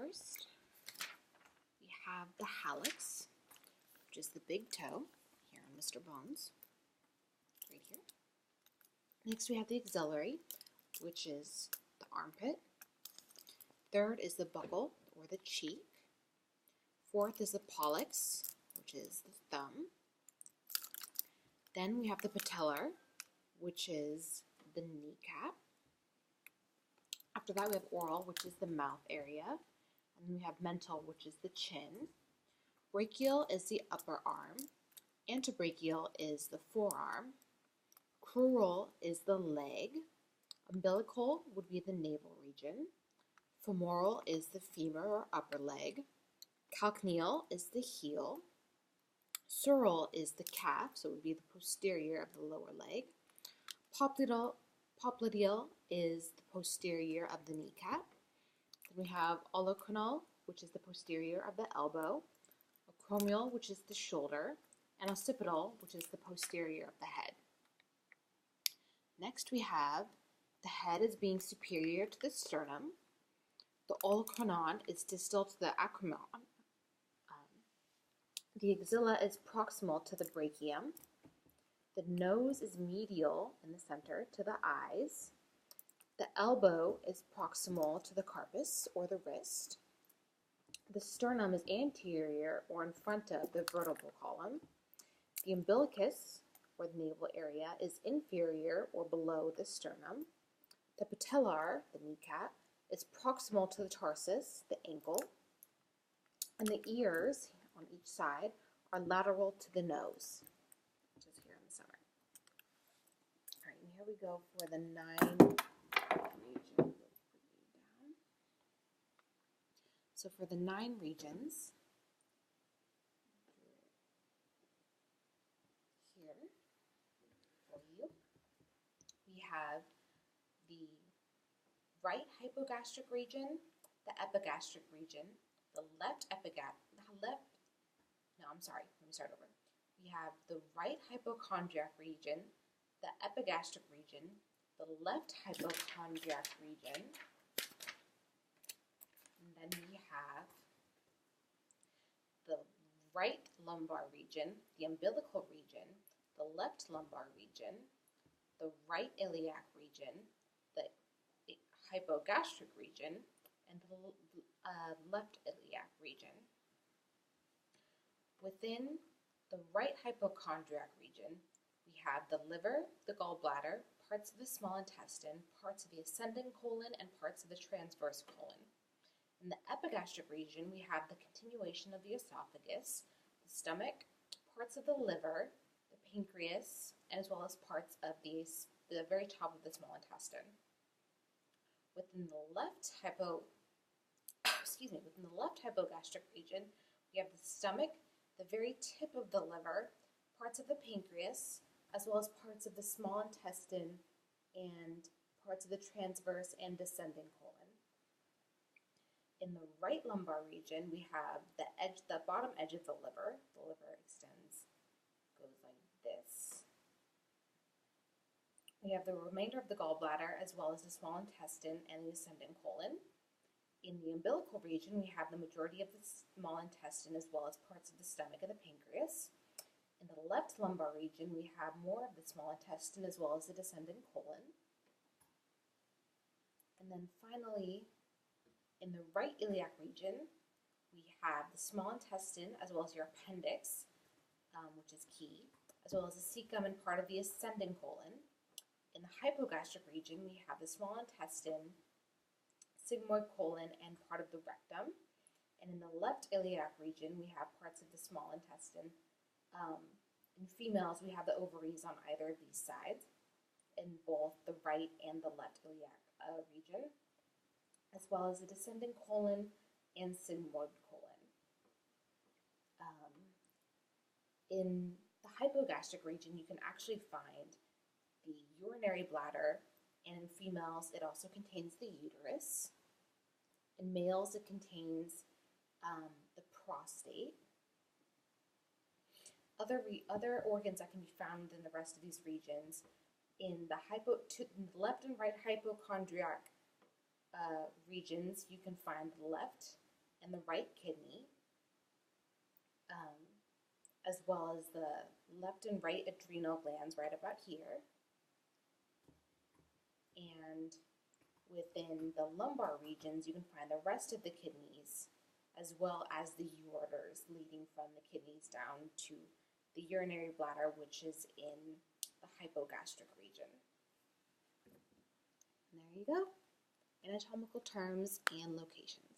first, we have the hallux, which is the big toe here on Mr. Bones, right here. Next, we have the axillary, which is the armpit. Third is the buccal, or the cheek. Fourth is the pollex, which is the thumb. Then we have the patellar, which is the kneecap. After that, we have oral, which is the mouth area. And then we have mental, which is the chin. Brachial is the upper arm. Antebrachial is the forearm. Crural is the leg. Umbilical would be the navel region. Femoral is the femur or upper leg. Calcaneal is the heel. Sural is the calf, so it would be the posterior of the lower leg. Popliteal is the posterior of the kneecap. Then we have olecranon, which is the posterior of the elbow. Acromial, which is the shoulder. And occipital, which is the posterior of the head. Next we have the head as being superior to the sternum. The olecranon is distal to the acromion. The axilla is proximal to the brachium. The nose is medial in the center to the eyes. The elbow is proximal to the carpus or the wrist. The sternum is anterior or in front of the vertebral column. The umbilicus, or the navel area, is inferior or below the sternum. The patellar, the kneecap, is proximal to the tarsus, the ankle. And the ears on each side are lateral to the nose, which is here in the center. All right, and here we go for the 9 regions. So for the 9 regions, here for you, we have the right hypogastric region, the epigastric region, the left We have the right hypochondriac region, the epigastric region, the left hypochondriac region, and then we have the right lumbar region, the umbilical region, the left lumbar region, the right iliac region, the hypogastric region, and the left iliac region. Within the right hypochondriac region, we have the liver, the gallbladder, parts of the small intestine, parts of the ascending colon, and parts of the transverse colon. In the epigastric region, we have the continuation of the esophagus, the stomach, parts of the liver, the pancreas, as well as parts of the very top of the small intestine. Within the left hypogastric region, we have the stomach, the very tip of the liver, parts of the pancreas, as well as parts of the small intestine and parts of the transverse and descending colon. In the right lumbar region, we have the bottom edge of the liver. The liver goes like this. We have the remainder of the gallbladder, as well as the small intestine and the ascending colon. In the umbilical region, we have the majority of the small intestine, as well as parts of the stomach and the pancreas. In the left lumbar region, we have more of the small intestine, as well as the descending colon. And then finally, in the right iliac region, we have the small intestine, as well as your appendix, which is key, as well as the cecum and part of the ascending colon. In the hypogastric region, we have the small intestine, sigmoid colon, and part of the rectum. And in the left iliac region, we have parts of the small intestine. In females, we have the ovaries on either of these sides, in both the right and the left iliac region, as well as the descending colon and sigmoid colon. In the hypogastric region, you can actually find the urinary bladder, and in females, it also contains the uterus. In males, it contains the prostate. Other organs that can be found in the rest of these regions, in the left and right hypochondriac regions, you can find the left and the right kidney, as well as the left and right adrenal glands right about here. And within the lumbar regions, you can find the rest of the kidneys, as well as the ureters leading from the kidneys down to the urinary bladder, which is in the hypogastric region. And there you go, anatomical terms and locations.